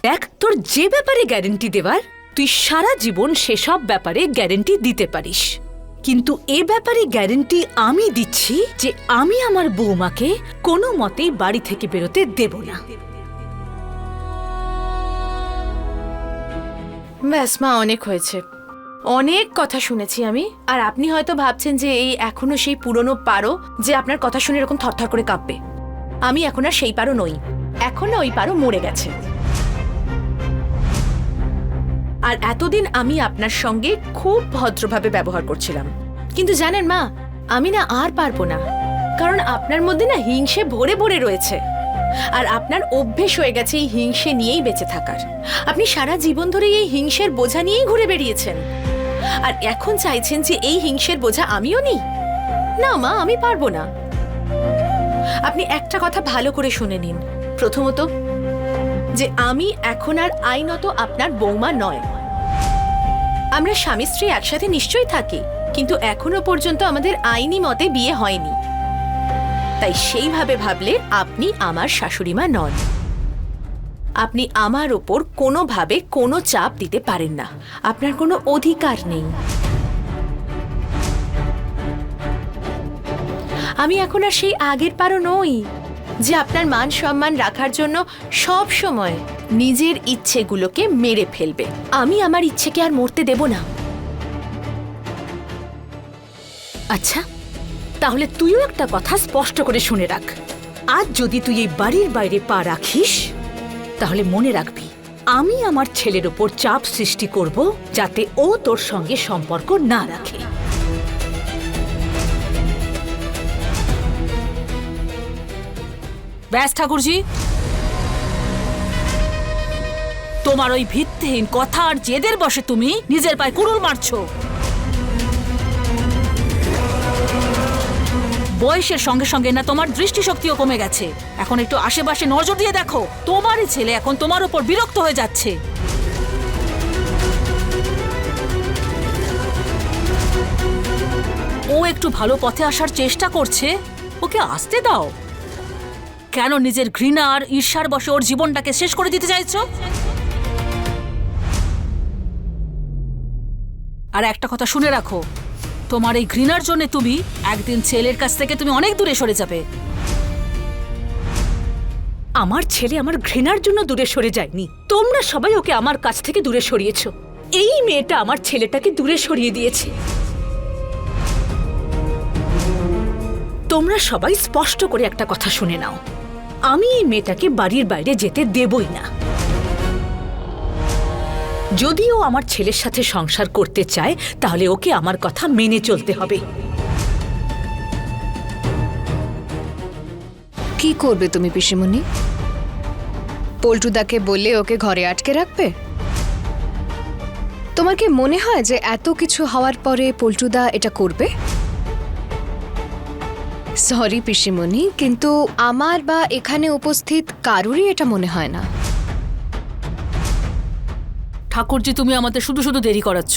দেখ, তোর যে ব্যাপারে গ্যারেন্টি দেওয়ার তুই সারা জীবন সেসব ব্যাপারে গ্যারেন্টি দিতে পারিস, কিন্তু এ ব্যাপারে গ্যারেন্টি আমি দিচ্ছি যে আমি আমার বৌমাকে কোনো মতেই বাড়ি থেকে বেরোতে দেব না। ব্যাস মা, অনেক হয়েছে, অনেক কথা শুনেছি আমি। আর আপনি হয়তো ভাবছেন যে এই এখনো সেই পুরনো পারো যে আপনার কথা শুনে এরকম থরথর করে কাঁপবে। আমি এখন আর সেই পারো নই, এখনো ওই পারো মরে গেছে। আর এতদিন আমি আপনার সঙ্গে খুব ভদ্রভাবে ব্যবহার করছিলাম, কিন্তু জানেন মা, আমি না আর পারবো না, কারণ আপনার মধ্যে না হিংসে ভরে ভরে রয়েছে। আর আপনার অভ্যেস হয়ে গেছে এই হিংসে নিয়েই বেঁচে থাকার। আপনি সারা জীবন ধরে এই হিংসের বোঝা নিয়েই ঘুরে বেরিয়েছেন, আর এখন চাইছেন যে এই হিংসের বোঝা আমিও নিই। না মা, আমি পারবো না। আপনি একটা কথা ভালো করে শুনে নিন। প্রথমত, যে আমি এখন আর আইনত আপনার বৌমা নয়। আমরা স্বামী স্ত্রী একসাথে নিশ্চয়ই থাকি, কিন্তু এখনো পর্যন্ত আমাদের আইনি মতে বিয়ে হয়নি। তাই সেইভাবে ভাবলে আপনি আমার শাশুড়িমা নন। আপনি আমার ওপর কোনোভাবে কোনো চাপ দিতে পারেন না, আপনার কোনো অধিকার নেই। আমি এখন আর সেই আগের পারো নই যে আপনার মান সম্মান রাখার জন্য সব সময় নিজের ইচ্ছেগুলোকে মেরে ফেলবে। আমি আমার ইচ্ছেকে আর মরতে দেব না। আচ্ছা, তাহলে তুইও একটা কথা স্পষ্ট করে শুনে রাখ। আজ যদি তুই এই বাড়ির বাইরে পা রাখিস, তাহলে মনে রাখবি আমি আমার ছেলের ওপর চাপ সৃষ্টি করব যাতে ও তোর সঙ্গে সম্পর্ক না রাখে। ব্যাস ঠাকুরজি, তোমার ওই ভিত্তিহীন কথা আর জেদের বসে তুমি নিজের পায়ে কুড়ুল মারছো। বয়সের সঙ্গে সঙ্গে না তোমার দৃষ্টিশক্তিও কমে গেছে। এখন একটু আশেপাশে নজর দিয়ে দেখো, তোমারই ছেলে এখন তোমার উপর বিরক্ত হয়ে যাচ্ছে। ও একটু ভালো পথে আসার চেষ্টা করছে, ওকে আসতে দাও। কেন নিজের ঘৃণা আর ঈর্ষার বশে ওর জীবনটাকে শেষ করে দিতে চাইছো? আর একটা কথা শুনে রাখো, তোমার এই ঘৃণার জন্য তুমি একদিন ছেলের কাছ থেকে তুমি অনেক দূরে সরে যাবে। আমার ছেলে আমার ঘৃণার জন্য দূরে সরে যায়নি, তোমরা সবাই ওকে আমার কাছ থেকে দূরে সরিয়েছো। এই মেয়েটা আমার ছেলেটাকে দূরে সরিয়ে দিয়েছে। তোমরা সবাই স্পষ্ট করে একটা কথা শুনে নাও, আমি এই মেয়েটাকে বাড়ির বাইরে যেতে দেবই না। যদি ও আমার ছেলের সাথে সংসার করতে চায়, তাহলে ওকে আমার কথা মেনে চলতে হবে। কি করবে তুমি পিসিমণি? পল্টুদাকে বললে ওকে ঘরে আটকে রাখবে? তোমার কি মনে হয় যে এত কিছু হওয়ার পরে পল্টুদা এটা করবে? সরি পিসিমণি, কিন্তু আমার বা এখানে উপস্থিত কারুরই এটা মনে হয় না। ঠাকুরজি, তুমি আমাদের শুধু শুধু দেরি করাচ্ছ,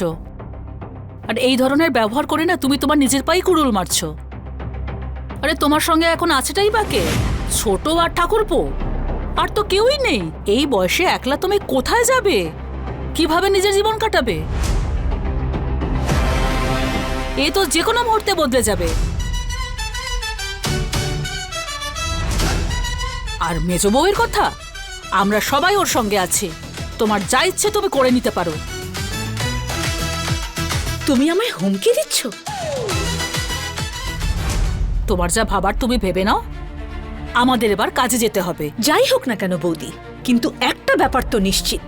আর এই ধরনের ব্যবহার করে না তুমি তোমার নিজের পায়ে কুড়ুল মারছো। আরে তোমার সঙ্গে এখন আছেটাই বা কে? ছোট আর ঠাকুরপো, আর তো কেউই নেই। এই বয়সে একলা তুমি কোথায় যাবে? কিভাবে নিজের জীবন কাটাবে? এ তো যে কোনো মুহূর্তে বদলে যাবে। আর মেজ বউয়ের কথা, আমরা সবাই ওর সঙ্গে আছি। তোমার যা ইচ্ছে তুমি করে নিতে পারো। তুমি আমায় হুমকি দিচ্ছ? তোমার যা ভাবার তুমি ভেবে নাও। আমাদের এবার কাজে যেতে হবে। যাই হোক না কেন বৌদি, কিন্তু একটা ব্যাপার তো নিশ্চিত,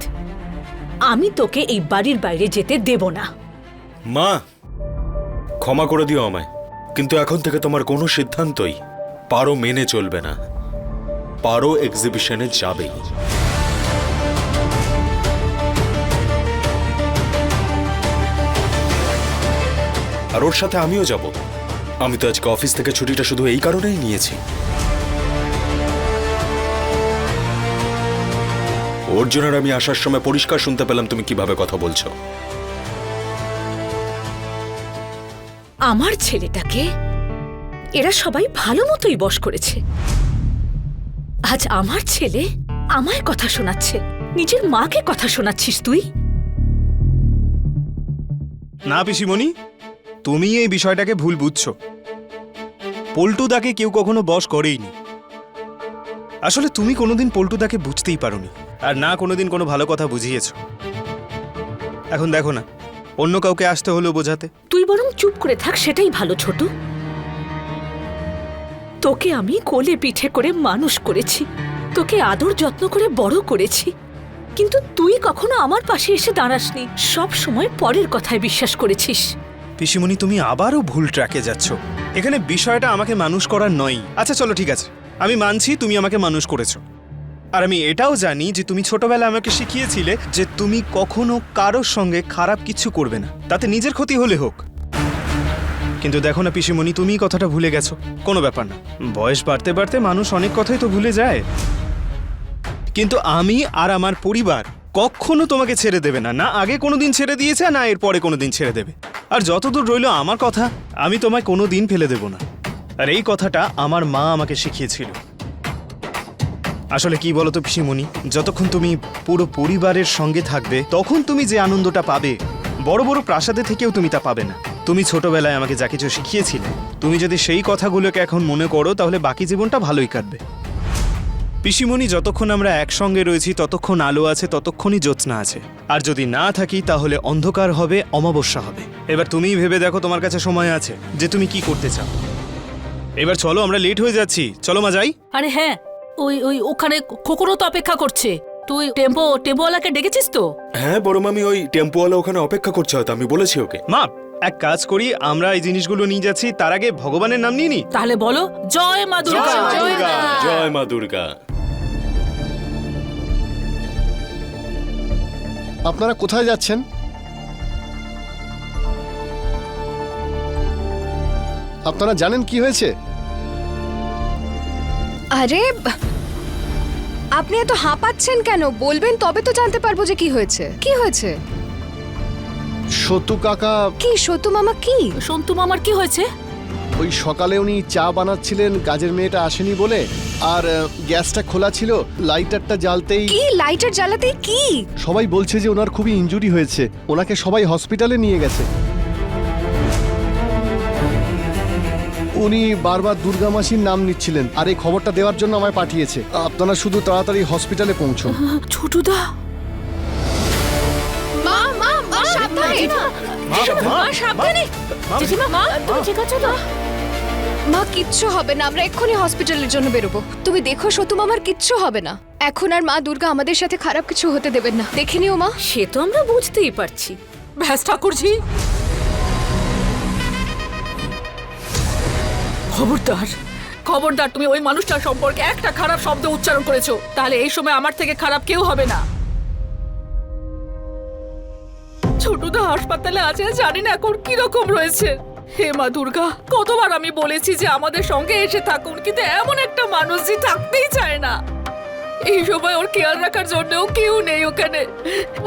আমি তোকে এই বাড়ির বাইরে যেতে দেব না। মা, ক্ষমা করে দিও আমায়, কিন্তু এখন থেকে তোমার কোনো সিদ্ধান্তই পারো মেনে চলবে না। পারো এক্সিবিশনে যাবেই। আর ওর সাথে আমিও যাব। আমি তো আজকে অফিস থেকে ছুটিটা শুধু এই কারণেই নিয়েছি। অর্জুনের আমি আসার সময় পরিষ্কার শুনতে পেলাম তুমি কিভাবে কথা বলছো। আমার ছেলেটাকে এরা সবাই ভালো মতোই বশ করেছে। আজ আমার ছেলে আমায় কথা শোনাচ্ছে, নিজের মাকে কথা শোনাচ্ছিস তুই? না পিসিমণি, তুমি এই বিষয়টাকে ভুল বুঝছো। পল্টুদাকে কেউ কখনো বশ করেইনি। আসলে তুমি কোনোদিন পল্টুদাকে বুঝতেই পারোনি, আর না কোনোদিন কোনো ভালো কথা বুঝিয়েছো। এখন দেখো না, অন্য কাউকে আসতে হলো বোঝাতে। তুই বরং চুপ করে থাক, সেটাই ভালো ছোট। তোকে আমি কোলে পিঠে করে মানুষ করেছি, তোকে আদর যত্ন করে বড় করেছি, কিন্তু তুই কখনো আমার পাশে এসে দাঁড়াসনি। সব সময় পরের কথায় বিশ্বাস করেছিস। পিসিমণি, তুমি আবারও ভুল ট্র্যাকে যাচ্ছ। এখানে বিষয়টা আমাকে মানুষ করার নয়। আচ্ছা চলো ঠিক আছে, আমি মানছি তুমি আমাকে মানুষ করেছো। আর আমি এটাও জানি যে তুমি ছোটবেলায় আমাকে শিখিয়েছিলে যে তুমি কখনো কারোর সঙ্গে খারাপ কিছু করবে না, তাতে নিজের ক্ষতি হলে হোক। কিন্তু দেখো না পিসিমণি, তুমি কথাটা ভুলে গেছো। কোনো ব্যাপার না, বয়স বাড়তে বাড়তে মানুষ অনেক কথাই তো ভুলে যায়। কিন্তু আমি আর আমার পরিবার কখনো তোমাকে ছেড়ে দেবে না, না আগে কোনোদিন ছেড়ে দিয়েছে, না এরপরে কোনোদিন ছেড়ে দেবে। আর যতদূর রইল আমার কথা, আমি তোমায় কোনোদিন ফেলে দেব না। আর এই কথাটা আমার মা আমাকে শিখিয়েছিল। আসলে কি বলো তো পিসিমণি, যতক্ষণ তুমি পুরো পরিবারের সঙ্গে থাকবে তখন তুমি যে আনন্দটা পাবে, বড় বড় প্রাসাদে থেকেও তুমি তা পাবে না। তুমি ছোটবেলায় আমাকে যা কিছু শিখিয়েছিলে, তুমি যদি সেই কথাগুলোকে এখন মনে করো তাহলে বাকি জীবনটা ভালোই কাটবে। পিসিমণি, যতক্ষণ আমরা একসঙ্গে রয়েছি ততক্ষণ আলো আছে, ততক্ষণই জ্যোৎস্না আছে। আর যদি না থাকি তাহলে অন্ধকার হবে, অমাবস্যা হবে। এবার তুমিই ভেবে দেখো তোমার কাছে সময় আছে যে তুমি কি করতে চাও। এবার চলো, আমরা লেট হয়ে যাচ্ছি, চলো মা যাই। আরে হ্যাঁ, ওই ওই ওখানে খোকনও তো অপেক্ষা করছে। তুই টেম্পোওয়ালাকে ডেকেছিস তো? হ্যাঁ বড় মামি, ওই টেম্পোওয়ালা ওখানে অপেক্ষা করছে, হয়তো আমি বলেছি ওকে। মা, এক কাজ করি, আমরা এই জিনিসগুলো নিয়ে যাচ্ছি, তার আগে ভগবানের নাম নিয়ে নি। তাহলে বলো জয় মা দুর্গা। জয় মা দুর্গা। আপনারা কোথায় যাচ্ছেন? আপনারা জানেন কি হয়েছে? আরে আপনি এত হাঁপাচ্ছেন কেন? বলবেন তবে তো জানতে পারবো যে কি হয়েছে। কি হয়েছে? সতু কাকা, কি সতু মামা, কি? সন্তু মামার কি হয়েছে? ওই সকালে উনি চা বানাচ্ছিলেন, কাজের মেয়েটা আসেনি বলে, আর গ্যাসটা খোলা ছিল, লাইটারটা জ্বালতেই কি লাইটার জ্বালাতেই কি? সবাই বলছে যে ওনার খুবই ইনজুরি হয়েছে, ওনাকে সবাই হসপিটালে নিয়ে গেছে। উনি বারবার দুর্গা মাসির নাম নিচ্ছিলেন, আর এই খবরটা দেওয়ার জন্য আমায় পাঠিয়েছে। আপনারা শুধু তাড়াতাড়ি হসপিটালে পৌঁছুন। ছোটুদা, মা মা মা সাবধানে, সাবধানে। জেঠিমা, মা তুমি ঠিক আছো তো? মা কিচ্ছু হবে না, আমরা এক্ষুনি হসপিটালের জন্য বেরোবো। তুমি দেখো সতু মামার কিচ্ছু হবে না। এখন আর মা দুর্গা আমাদের সাথে খারাপ কিছু হতে দেবেন না, দেখে নিও মা। সে তো আমরা বুঝতেই পারছি। ব্যাস ঠাকুরজি, খবরদার খবরদার, তুমি ওই মানুষটার সম্পর্কে একটা খারাপ শব্দ উচ্চারণ করেছো, তাহলে এই সময় আমার থেকে খারাপ কেউ হবে না। ছোটদা হাসপাতালে আছে, জানি না এখন কিরকম রয়েছে। হে মা দুর্গা, কতবার আমি বলেছি যে আমাদের সঙ্গে এসে থাকুন, কিন্তু এমন একটা মানুষ যে থাকতেই চায় না। এই সময় ওর খেয়াল রাখার জন্যও কেউ নেই ওখানে।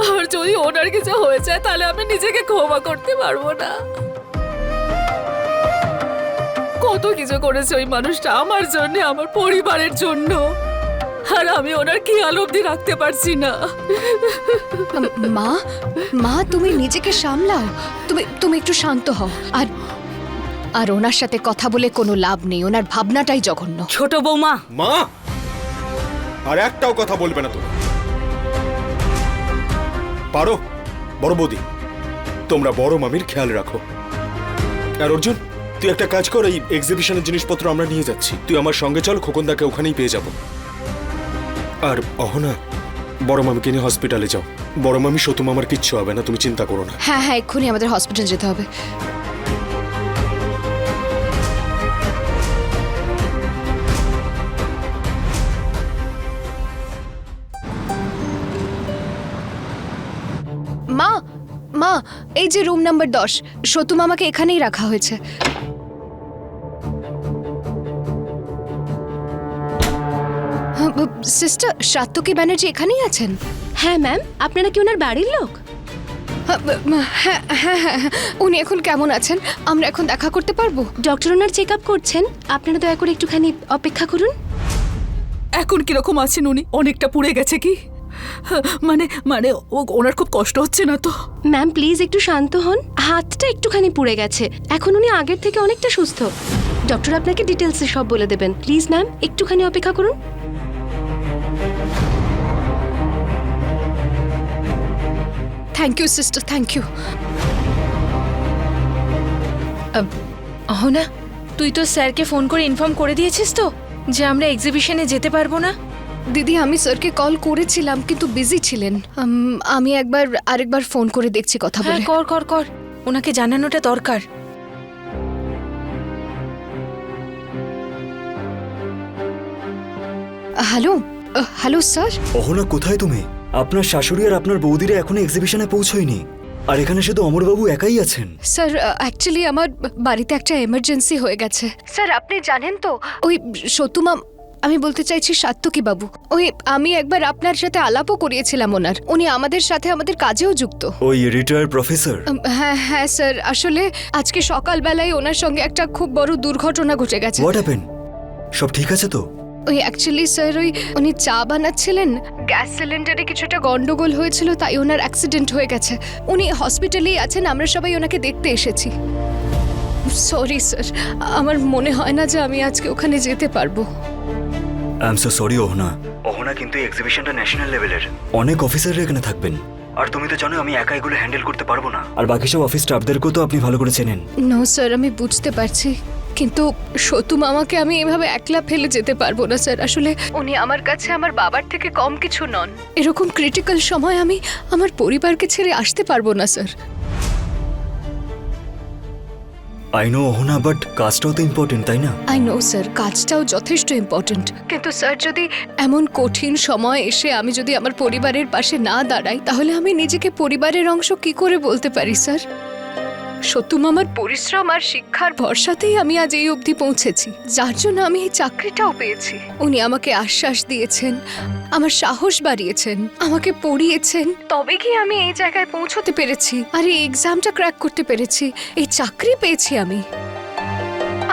আর যদি ওনার কিছু হয়ে যায় তাহলে আমি নিজেকে ক্ষমা করতে পারবো না। কত কিছু করেছে ওই মানুষটা আমার জন্য, আমার পরিবারের জন্য, আর আমি ওনার খেয়াল অবধি রাখতে পারছি না। মা মা তুমি নিজেকে সামলাও, তুমি একটু শান্ত হও। আর আর ওনার সাথে কথা বলে কোনো লাভ নেই, ওনার ভাবনাটাই জঘন্য। ছোট বৌমা, মা, আর একটাও কথা বলবে না তুমি। পারো বড় বৌদি, তোমরা বড় মামির খেয়াল রাখো। আর অর্জুন, তুই একটা কাজ কর, এই এক্সিবিশনের জিনিসপত্র আমরা নিয়ে যাচ্ছি, তুই আমার সঙ্গে চল, খোকনদাকে ওখানেই পেয়ে যাব। আর অহনা, বড় মামিকে নিয়ে হসপিটালে যাও। বড় মামি সতু মামার কিচ্ছু হবে না, তুমি চিন্তা করো না। হ্যাঁ হ্যাঁ, এক্ষুনি আমাদের হসপিটাল যেতে হবে। মা মা, এই যে রুম নাম্বার 10, সতু মামাকে এখানেই রাখা হয়েছে। সিস্টার, সাত্তকী ব্যানার্জি এখানেই আছেন? হ্যাঁ ম্যাম, আপনারা কি ওনার বাড়ির লোক? হ্যাঁ হ্যাঁ হ্যাঁ, উনি এখন কেমন আছেন? আমরা এখন দেখা করতে পারবো? ডক্টর ওনার চেক আপ করছেন, আপনারা দয়া করে একটুখানি অপেক্ষা করুন। এখন কিরকম আছেন উনি? অনেকটা পুড়ে গেছে কি? মানে মানে ওনার খুব কষ্ট হচ্ছে না তো? ম্যাম প্লিজ একটু শান্ত হন, হাতটা একটুখানি পুড়ে গেছে, এখন উনি আগের থেকে অনেকটা সুস্থ। ডক্টর আপনাকে ডিটেলসে সব বলে দেবেন। প্লিজ ম্যাম একটুখানি অপেক্ষা করুন। Thank you sister, thank you. Ahana, তুই তো স্যারকে ফোন করে ইনফর্ম করে দিয়েছিস তো যে আমরা এক্সিবিশনে যেতে পারবো না? দিদি আমি স্যারকে কল করেছিলাম কিন্তু বিজি ছিলেন। আমি আরেকবার ফোন করে দেখছি কথা হ্যাঁ, বলে। কর কর কর, ওনাকে জানানোটা দরকার। Hello hello sir. অহনা, কোথায় তুমি? আপনার শাশুড়ি আর আপনার বৌদিরা এখনো এক্সিবিশনে পৌঁছয়নি, আর এখানে শুধু অমরবাবু একাই আছেন। স্যার অ্যাকচুয়ালি আমার বাড়িতে একটা এমার্জেন্সি হয়ে গেছে। স্যার আপনি জানেন তো ওই সতুমা, আমি বলতে চাইছি সাত্তকী বাবু, ওই আমি একবার আপনার সাথে আলাপও করিয়েছিলাম ওনার, উনি আমাদের সাথে আমাদের কাজেও যুক্ত। ওই রিটায়ার্ড প্রফেসর? হ্যাঁ হ্যাঁ স্যার, আসলে আজকে সকালবেলায় ওনার সঙ্গে একটা খুব বড় দুর্ঘটনা ঘটে গেছে। What happen? সব ঠিক আছে তো? ওই অ্যাকচুয়ালি স্যার উনি চা বানাচ্ছিলেন, গ্যাস সিলিন্ডারে কিছুটা গন্ডগোল হয়েছিল, তাই ওনার অ্যাক্সিডেন্ট হয়ে গেছে। উনি হসপিটালেই আছেন, আমরা সবাই ওনাকে দেখতে এসেছি। সরি স্যার, আমার মনে হয় না যে আমি আজকে ওখানে যেতে পারবো। I am so sorry Ahana. Ahana, কিন্তু এই এক্সিবিশনটা ন্যাশনাল লেভেলের, অনেক অফিসাররা এখানে থাকবেন, আর তুমি তো জানো আমি একা এগুলো হ্যান্ডেল করতে পারবো না, আর বাকি সব অফিস স্টাফদেরকেও তো আপনি ভালো করে চেনেন। নো স্যার, আমি বুঝতে পারছি, কিন্তু সতু মামাকে আমি এভাবে একলা ফেলে যেতে পারবো না স্যার। আসলে উনি আমার কাছে আমার বাবার থেকে কম কিছু নন। এরকম ক্রিটিক্যাল সময় আমি আমার পরিবারকে ছেড়ে আসতে পারবো না sir. I know Ahana, but কাজটাও তো ইম্পর্টেন্ট, তাই না? আই নো স্যার, কাজটাও যথেষ্ট ইম্পর্ট্যান্ট, কিন্তু স্যার যদি এমন কঠিন সময় এসে আমি যদি আমার পরিবারের পাশে না দাঁড়াই, তাহলে আমি নিজেকে পরিবারের অংশ কি করে বলতে পারি স্যার? সতু মামার পরিশ্রম আর শিক্ষার ভরসাতেই আমি আজ এই অবধি পৌঁছেছি, যার জন্য আমি এই চাকরিটাও পেয়েছি। উনি আমাকে আশ্বাস দিয়েছেন, আমার সাহস বাড়িয়েছেন, আমাকে পড়িয়েছেন, তবে কি আমি এই জায়গায় পৌঁছতে পেরেছি, আর এই এক্সামটা ক্র্যাক করতে পেরেছি, এই চাকরি পেয়েছি আমি।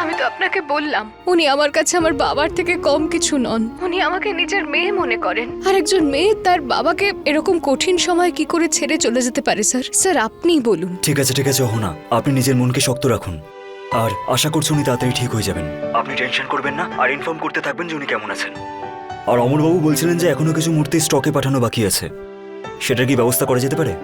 আমি তো আপনাকে বললাম, উনি আমার কাছে আমার বাবার থেকে কম কিছু নন। উনি আমাকে নিজের মেয়ে মনে করেন, আর একজন মেয়ে তার বাবাকে এরকম কঠিন সময় কি করে ছেড়ে চলে যেতে পারে স্যার? স্যার আপনিই বলুন। ঠিক আছে অহনা, আপনি নিজের মনকে শক্ত রাখুন, আর আশা করছি উনি তাড়াতাড়ি ঠিক হয়ে যাবেন। আপনি টেনশন করবেন না, আর ইনফর্ম করতে থাকবেন যে উনি কেমন আছেন। আর অমরবাবু বলছিলেন যে এখনো কিছু মূর্তি স্টকে পাঠানো বাকি আছে, সেটার কি ব্যবস্থা করা যেতে পারে?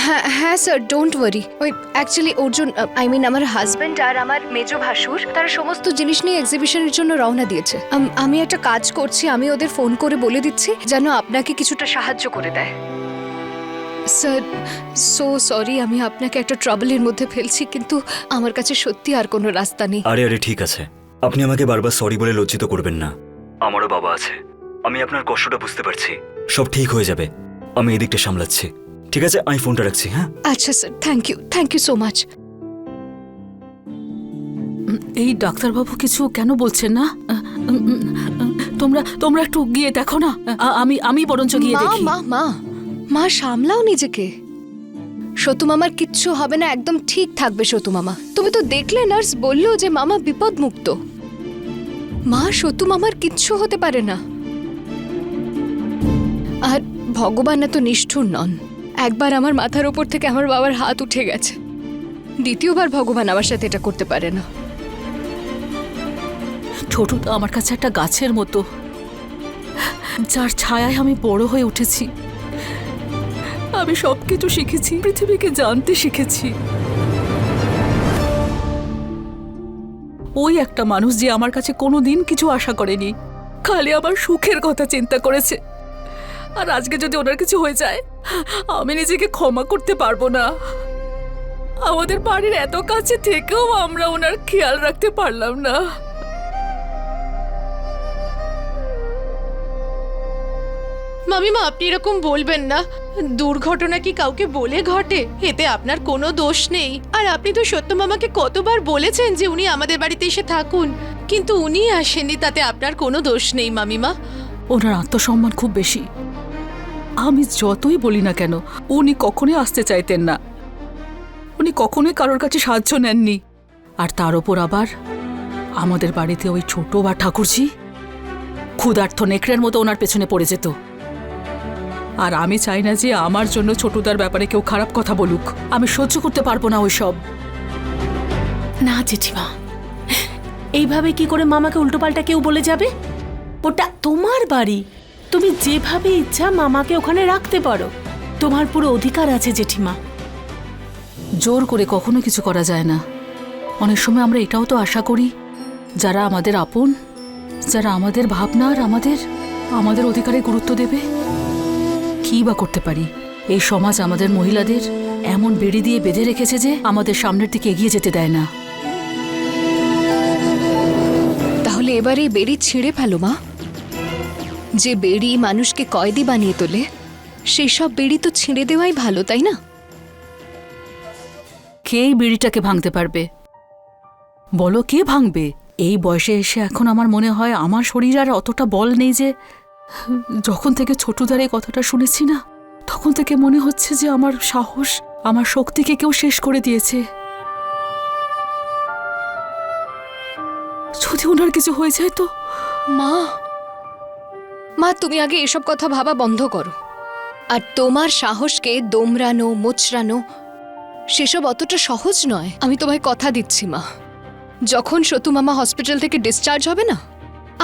হ্যাঁ হ্যাঁ স্যার, ডোন্ট ওয়ারি। ওই অ্যাকচুয়ালি অর্জুন, আই মিন আমার হাজবেন্ড আর আমার মেজো ভাসুর, তারা সমস্ত জিনিস নিয়ে এক্সিবিশনের জন্য রওনা দিয়েছে। আমি একটা কাজ করছি, আমি ওদের ফোন করে বলে দিচ্ছি যেন আপনাকে কিছুটা সাহায্য করে দেয়। স্যার সো সরি, আমি আপনাকে একটা ট্রাবলের মধ্যে ফেলছি, কিন্তু আমার কাছে সত্যি আর কোনো রাস্তা নেই। আরে ঠিক আছে, আপনি আমাকে বারবার সরি বলে লজ্জিত করবেন না। আমারও বাবা আছে, আমি আপনার কষ্টটা বুঝতে পারছি। সব ঠিক হয়ে যাবে, আমি এদিকটা সামলাচ্ছি। ঠিক আছে, আমি ফোনটা রাখছি। হ্যাঁ আচ্ছা sir, thank you so much. এই ডাক্তারবাবু কিছু কেন বলছেন না? তোমরা একটু গিয়ে দেখো না, আমি বরঞ্চ গিয়ে দেখি। মা সামলাও নিজেকে। সতু মামার কিচ্ছু হবে না, একদম ঠিক থাকবে সতু মামা। তুমি তো দেখলে নার্স বললো যে মামা বিপদ মুক্ত। মা, সতু মামার কিচ্ছু হতে পারে না। আর ভগবান এত নিষ্ঠুর নন, একবার আমার মাথার ওপর থেকে আমার বাবার হাত উঠে গেছে, দ্বিতীয়বার ভগবান আমার সাথে এটা করতে পারে না। ছোটটা আমার কাছে একটা গাছের মতো, যার ছায়ায় আমি বড় হয়ে উঠেছি। আমি সবকিছু শিখেছি, পৃথিবীকে জানতে শিখেছি। ওই একটা মানুষ যে আমার কাছে কোনোদিন কিছু আশা করেনি, খালি আমার সুখের কথা চিন্তা করেছে। আর আজকে যদি ওনার কিছু হয়ে যায়, আমি নিজেকে ক্ষমা করতে পারবো না। আমাদের বাড়ির এত কাছে থেকেও আমরা ওনার খেয়াল রাখতে পারলাম না। মামিমা, আপনি এরকম বলবেন না। দুর্ঘটনা কি কাউকে বলে ঘটে? এতে আপনার কোনো দোষ নেই। আর আপনি তো সত্য মামাকে কতবার বলেছেন যে উনি আমাদের বাড়িতে এসে থাকুন, কিন্তু উনি আসেননি, তাতে আপনার কোনো দোষ নেই মামিমা। ওনার আত্মসম্মান খুব বেশি। আমি যতই বলি না কেন, উনি কখনোই আসতে চাইতেন না। উনি কখনোই কারোর কাছে সাহায্য নেননি। আর তার ওপর আবার আমাদের বাড়িতে ওই ছোট বা ঠাকুরজি ক্ষুধার্ত নেকড়ের মতো ওনার পেছনে পড়ে যেত। আর আমি চাই না যে আমার জন্য ছোটদার ব্যাপারে কেউ খারাপ কথা বলুক। আমি সহ্য করতে পারবো না ওইসব। না জেঠিমা, এইভাবে কি করে মামাকে উল্টোপাল্টা কেউ বলে যাবে? ওটা তোমার বাড়ি, তুমি যেভাবে ইচ্ছা মামাকে ওখানে রাখতে পারো। তোমার পুরো অধিকার আছে জেঠিমা। জোর করে কখনো কিছু করা যায় না। অনেক সময় আমরা এটাও তো আশা করি যারা আমাদের আপন, যারা আমাদের ভাবনার আমাদের অধিকারে গুরুত্ব দেবে। কী বা করতে পারি? এই সমাজ আমাদের মহিলাদের এমন বেড়ি দিয়ে বেঁধে রেখেছে যে আমাদের সামনের দিকে এগিয়ে যেতে দেয় না। তাহলে এবার এই বেড়ি ছিঁড়ে ফেলো মা। যে বেড়ি মানুষকে কয়েদি বানিয়ে তোলে, সেই সব বেড়ি তো ছিঁড়ে দেওয়াই ভালো, তাই না? কে এই বেড়িটাকে ভাঙতে পারবে বলো? কে ভাঙবে? এই বয়সে এসে এখন আমার মনে হয় আমার শরীর আর অতটা বল নেই যে যখন থেকে ছোটদার এই কথাটা শুনেছি না, তখন থেকে মনে হচ্ছে যে আমার সাহস, আমার শক্তিকে কেউ শেষ করে দিয়েছে। যদি ওনার কিছু হয়ে যায় তো? মা, মা তুমি আগে এসব কথা ভাবা বন্ধ করো। আর তোমার সাহসকে দোমরানো, মোচড়ানো সেসব অতটা সহজ নয়। আমি তোমায় কথা দিচ্ছি মা, যখন সতু মামা হসপিটাল থেকে ডিসচার্জ হবে না,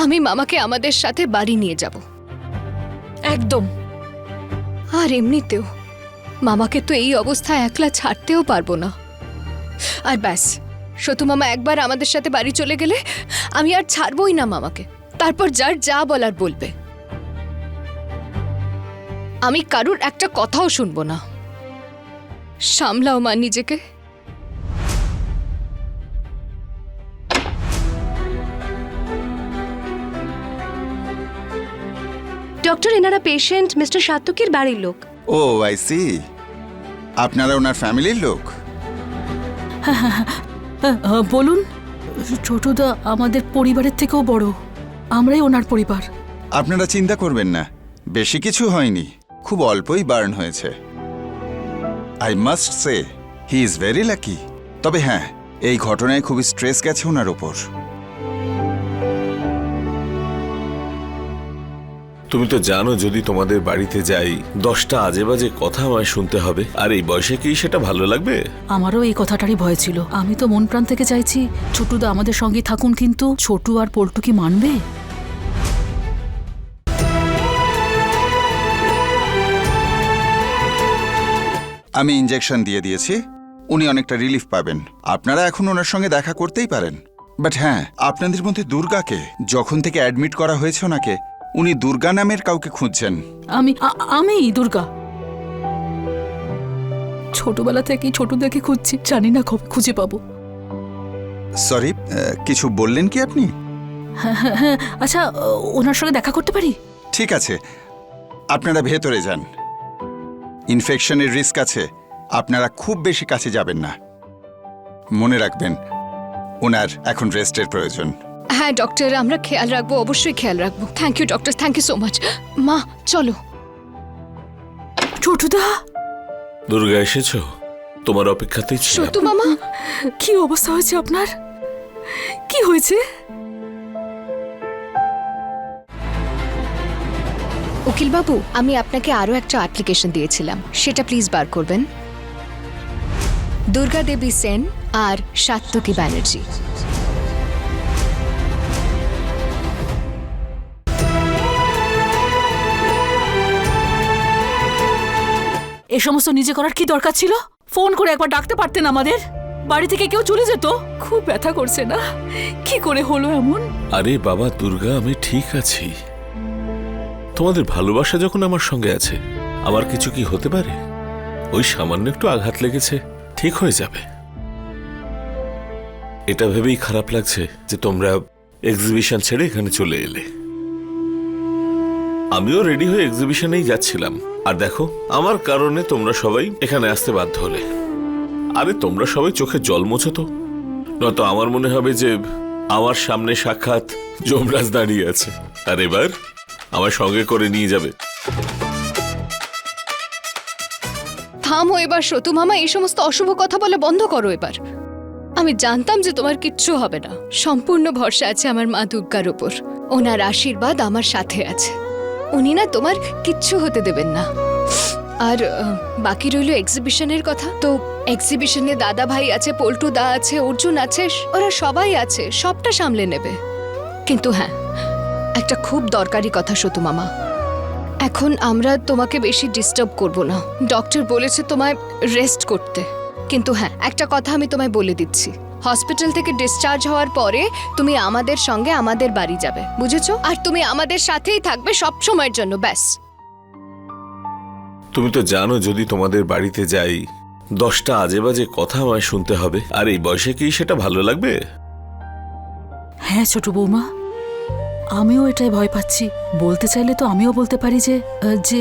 আমি মামাকে আমাদের সাথে বাড়ি নিয়ে যাব একদম। আর এমনিতেও মামাকে তো এই অবস্থায় একলা ছাড়তেও পারবো না। আর ব্যাস, সতু মামা একবার আমাদের সাথে বাড়ি চলে গেলে আমি আর ছাড়বই না মামাকে। তারপর যার যা বলার বলবে, আমি কারুর একটা কথাও শুনবো না। সামলাও মা নিজেকে। ডক্টর, এনারা পেশেন্ট মিস্টার সাত্তকীর বাড়ির লোক। ও আই সি, আপনারা ওনার ফ্যামিলির লোক? বলুন। ছোটদা আমাদের পরিবারের থেকেও বড়, আমরাই ওনার পরিবার। আপনারা চিন্তা করবেন না, বেশি কিছু হয়নি, খুব অল্পই বার্ন হয়েছে। I must say he is very lucky. তবে হ্যাঁ, এই ঘটনায় খুবই স্ট্রেস গেছে ওনার ওপর। তুমি তো জানো, যদি তোমাদের বাড়িতে যাই 10টা আজে বাজে কথা আমায় শুনতে হবে, আর এই বয়সে কি সেটা ভালো লাগবে? আমারও এই কথাটারই ভয় ছিল। আমি তো মন প্রাণ থেকে চাইছি ছোটুদা আমাদের সঙ্গে থাকুন, কিন্তু ছোটু আর পল্টু কি মানবে? আমি ইনজেকশন দিয়ে দিয়েছি, উনি অনেকটা রিলিফ পাবেন। আপনারা এখন ওনার সঙ্গে দেখা করতেই পারেন। বাট হ্যাঁ, আপনাদের মধ্যে দুর্গাকে, যখন থেকে অ্যাডমিট করা হয়েছে ওনাকে, উনি দুর্গা নামের কাউকে খুঁজছেন। আমি দুর্গা ছোটবেলা থেকেই ছোটদাকে খুঁজছি, জানি না কবে খুঁজে পাবো। সরি, কিছু বললেন কি আপনি? হ্যাঁ, আচ্ছা ওনার সঙ্গে দেখা করতে পারি? ঠিক আছে, আপনারা ভেতরে যান। ইনফেকশনের রিস্ক আছে, আপনারা খুব বেশি কাছে যাবেন না। মনে রাখবেন, ওনার এখন রেস্টের প্রয়োজন। হ্যাঁ ডক্টর, আমরা খেয়াল রাখবো, অবশ্যই খেয়াল রাখবো। Thank you doctor, thank you so much. মা চলো। ছোটদা, দুর্গা এসেছো? তোমার অপেক্ষাতেই ছিলাম। সতু মামা, কি অবস্থা হয়েছে আপনার? কি হয়েছে? উকিল বাবু, আমি আপনাকে আরো একটা অ্যাপ্লিকেশন দিয়েছিলাম, সেটা প্লিজ বার করবেন। দুর্গা দেবী সেন আর সাত্তকী ব্যানার্জি। এ সমস্ত নিজে করার কি দরকার ছিল? ফোন করে একবার ডাকতে পারতেন আমাদের। বাড়ি থেকে কেউ চলে যেত। খুব ব্যথা করছে না? কি করে হলো এমন? আরে বাবা দুর্গা, আমি ঠিক আছি। তোমাদের ভালোবাসা যখন আমার সঙ্গে আছে, আমার কিছু কি হতে পারে? ওই সামান্য একটু আঘাত লেগেছে, ঠিক হয়ে যাবে। এটা ভেবেই খারাপ লাগছে যে তোমরা এক্সিবিশন ছেড়ে এখানে চলে এলে। আমিও রেডি হয়ে এক্সিবিশনেই যাচ্ছিলাম, আর দেখো আমার কারণে তোমরা সবাই এখানে আসতে বাধ্য হলে। আরে তোমরা সবাই চোখে জল মোছো তো, নয়তো আমার মনে হবে যে আমার সামনে সাক্ষাৎ যমরাজ দাঁড়িয়ে আছে, আর এবার আমার সঙ্গে করে নিয়ে যাবে। থামো এবার সতু মামা, এই সমস্ত অশুভ কথা বলে বন্ধ করো এবার। আমি জানতাম যে তোমার কিচ্ছু হবে না। সম্পূর্ণ ভরসা আছে আমার মা দুর্গার উপর। ওনার আশীর্বাদ আমার সাথে আছে। উনি না তোমার কিচ্ছু হতে দেবেন না। আর বাকি রইল এক্সিবিশনের কথা। তো এক্সিবিশনে দাদা ভাই আছে, পল্টু দা আছে, অর্জুন আছে, ওরা সবাই আছে, সবটা সামলে নেবে। কিন্তু হ্যাঁ, একটা খুব দরকারি কথা সতু মামা, এখন আমরা তোমাকে বেশি ডিস্টার্ব করব না। ডক্টর বলেছে তোমায় রেস্ট করতে। কিন্তু হ্যাঁ, একটা কথা আমি তোমায় বলে দিচ্ছি, হসপিটাল থেকে ডিসচার্জ হওয়ার পরে তুমি আমাদের সঙ্গে আমাদের বাড়ি যাবে, বুঝেছো? আর তুমি আমাদের সাথেই থাকবে সব সময়ের জন্য, ব্যাস। তুমি তো জানো যদি তোমাদের বাড়িতে যাই 10টা আজে বাজে কথা আমায় শুনতে হবে, আর এই বয়সে কি সেটা ভালো লাগবে? হ্যাঁ ছোট বৌমা, আমিও এটাই ভয় পাচ্ছি। বলতে চাইলে তো আমিও বলতে পারি যে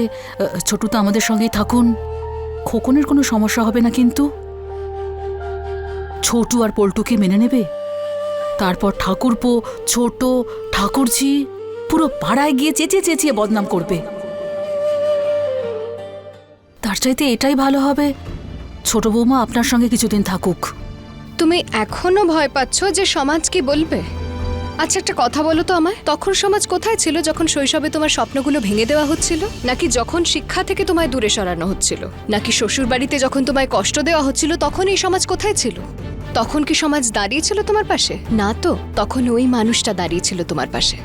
ছোটু তো আমাদের সঙ্গেই থাকুন, খোকনের কোনো সমস্যা হবে না। কিন্তু ছোটু আর পল্টুকে মেনে নেবে? তারপর ঠাকুরপো, ছোট, ঠাকুরঝি পুরো পাড়ায় গিয়ে চেঁচিয়ে চেঁচিয়ে বদনাম করবে। তার চাইতে এটাই ভালো হবে ছোট বৌমা আপনার সঙ্গে কিছুদিন থাকুক। তুমি এখনো ভয় পাচ্ছ যে সমাজ কি বলবে? আচ্ছা একটা কথা বলো তো আমায়, তখন সমাজ কোথায় ছিল যখন শৈশবে তোমার স্বপ্নগুলো ভেঙে দেওয়া হচ্ছিল? নাকি যখন শিক্ষা থেকে তোমায় দূরে সরানো হচ্ছিল? নাকি শ্বশুর বাড়িতে যখন তোমায় কষ্ট দেওয়া হচ্ছিল তখন এই সমাজ কোথায় ছিল? তখন কি সমাজ দাঁড়িয়েছিল তোমার পাশে? না তো, তখন ওই মানুষটা দাঁড়িয়েছিল তোমার পাশে।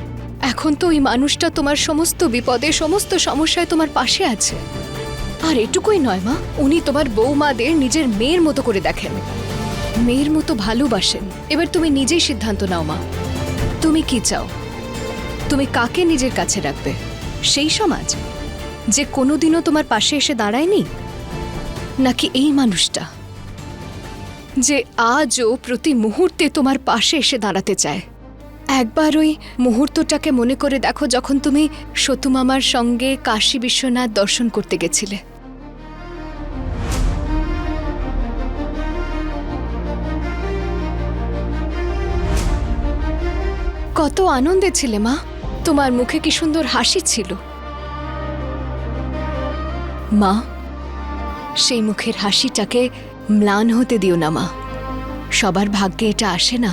এখন তো ওই মানুষটা তোমার সমস্ত বিপদে, সমস্ত সমস্যায় তোমার পাশে আছে। আর এটুকুই নয় মা, উনি তোমার বৌমাদের নিজের মেয়ের মতো করে দেখেন, মেয়ের মতো ভালোবাসেন। এবার তুমি নিজেই সিদ্ধান্ত নাও মা, তুমি কি চাও? তুমি কাকে নিজের কাছে রাখবে? সেই সমাজ যে কোনোদিনও তোমার পাশে এসে দাঁড়ায়নি, নাকি এই মানুষটা যে আজও প্রতি মুহূর্তে তোমার পাশে এসে দাঁড়াতে চায়? একবার ওই মুহূর্তটাকে মনে করে দেখো যখন তুমি সতু মামার সঙ্গে কাশী বিশ্বনাথ দর্শন করতে গেছিলে। কত আনন্দে ছিলে মা, তোমার মুখে কি সুন্দর হাসি ছিল। মা, সেই মুখের হাসিটাকে ম্লান হতে দিও না মা, সবার ভাগ্যে এটা আসে না।